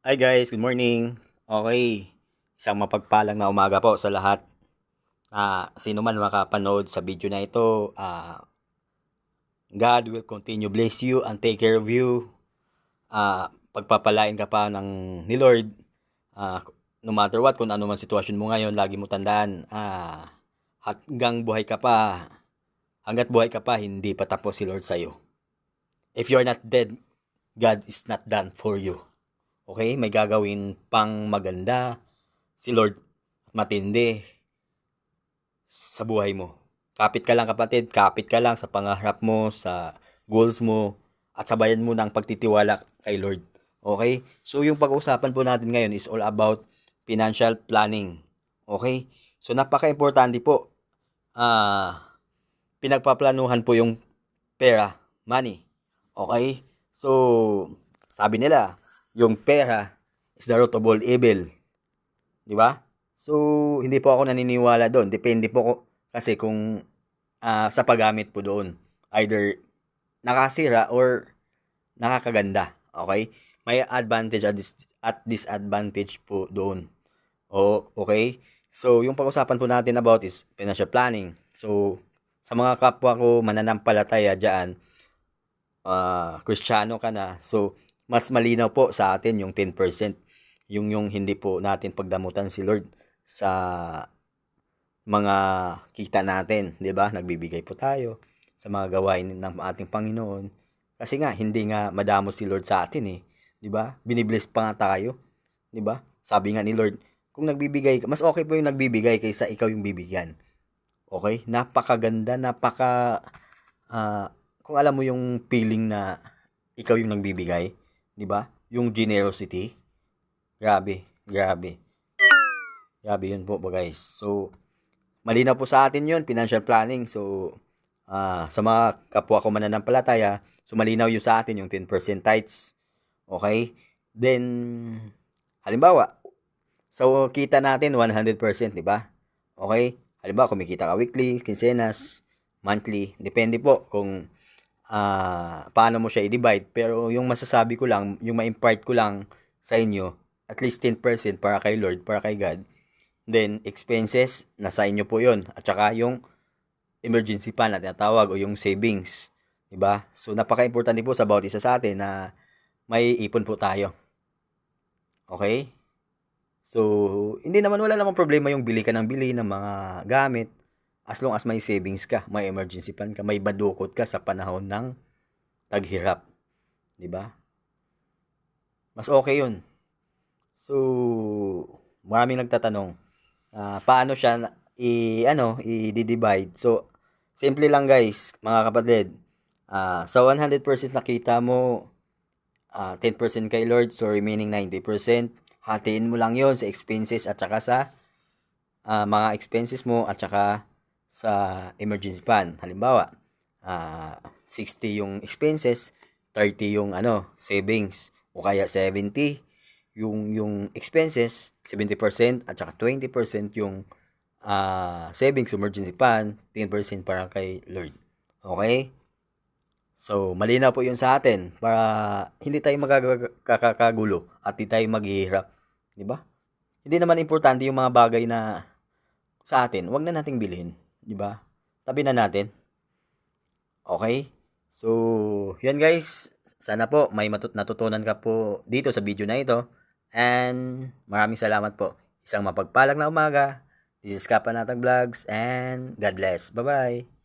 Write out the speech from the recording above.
Hi guys, good morning. Okay, isang mapagpalang na umaga po sa lahat. Sino man makapanood sa video na ito, God will continue bless you and take care of you. Pagpapalain ka pa ni Lord. No matter what, kung ano man sitwasyon mo ngayon, lagi mo tandaan, hanggat buhay ka pa, hindi pa tapos si Lord sa'yo. If you're not dead, God is not done for you. Okay, may gagawin pang maganda si Lord, matindi sa buhay mo. Kapit ka lang kapatid, kapit ka lang sa pangarap mo, sa goals mo, at sabayan mo ng pagtitiwala kay Lord. Okay? So yung pag-uusapan po natin ngayon is all about financial planning. Okay? So napaka-importante po. Pinagpaplanuhan po yung pera, money. Okay? So, sabi nila, yung pera is the root of all evil. Di ba? So, hindi po ako naniniwala doon. Depende po kasi kung sa paggamit po doon. Either nakasira or nakakaganda. Okay? May advantage at disadvantage po doon. Okay? So, yung pag-usapan po natin about is financial planning. So, sa mga kapwa ko mananampalataya dyan, Kristiyano ka na. So, mas malinaw po sa atin yung 10%. Yung hindi po natin pagdamutan si Lord sa mga kita natin, 'di ba? Nagbibigay po tayo sa mga gawain ng ating Panginoon. Kasi nga hindi nga madamo si Lord sa atin 'di ba? Binibless pa nga tayo, 'di ba? Sabi nga ni Lord, kung nagbibigay ka, mas okay po yung nagbibigay kaysa ikaw yung bibigyan. Okay? Napakaganda, kung alam mo yung feeling na ikaw yung nagbibigay, 'di ba? Yung generosity, grabe, grabe. Grabe yun po guys. So, malinaw po sa atin yun, financial planning. So, sa mga kapwa ko mananampalataya, so malinaw yun sa atin yung 10% tithes. Okay? Then, halimbawa, so kita natin 100%, di ba? Okay? Halimbawa, kumikita ka weekly, quincenas, monthly, depende po kung paano mo siya i-divide. Pero yung masasabi ko lang, yung ma-impart ko lang sa inyo, at least 10% para kay Lord, para kay God. Then, expenses, nasa inyo po yun. At saka yung emergency fund na tinatawag o yung savings. Diba? So, napaka-importante po sa bawat isa sa atin na may ipon po tayo. Okay? So, wala namang problema yung bili ka ng bili ng mga gamit as long as may savings ka, may emergency fund ka, may badukot ka sa panahon ng taghirap. Diba? Mas okay yun. So, maraming nagtatanong, paano siya i-divide. So, simple lang guys, mga kapatid. Sa 100% nakita mo, 10% kay Lord, so remaining 90%, hatiin mo lang yon sa expenses at saka sa mga expenses mo at saka sa emergency fund. Halimbawa, 60 yung expenses, 30 yung savings, o kaya 70 yung expenses, 70% at saka 20% yung savings, emergency fund, 10% para kay Lord. Okay? So, malinaw po yun sa atin para hindi tayo magkakagulo at hindi tayo maghihirap. Di ba? Hindi naman importante yung mga bagay na sa atin, wag na nating bilhin. Di ba? Tabi na natin. Okay? So, yan guys. Sana po may natutunan ka po dito sa video na ito. And maraming salamat po. Isang mapagpalang na umaga. This is Kapanatag Vlogs and God bless. Bye-bye.